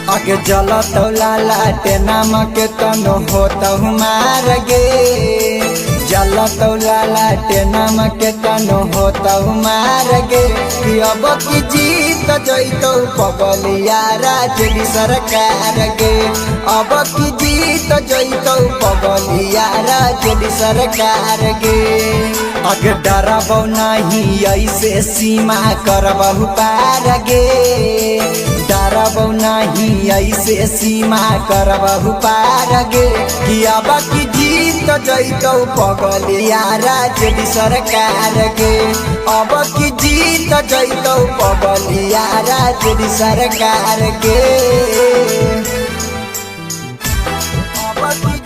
आगे जलत लाटे नामक तनो होत मार गे जलत लाटे नामक तनो होत मार गे कि अब की जीत जैतो पगलिया राजली सरकार गे अब की जीत जैतो पगलिया राजली सरकार गे अगे डरबौ नहीं ऐसे सीमा करबहु पार गे डरबौ नहीं ऐसे सीमा करबहु पार गे कि अब की जीत जैतौ पगलिया राजली सरकार गे अब की जीत जैतौ पगलिया राजली सरकार गे अब की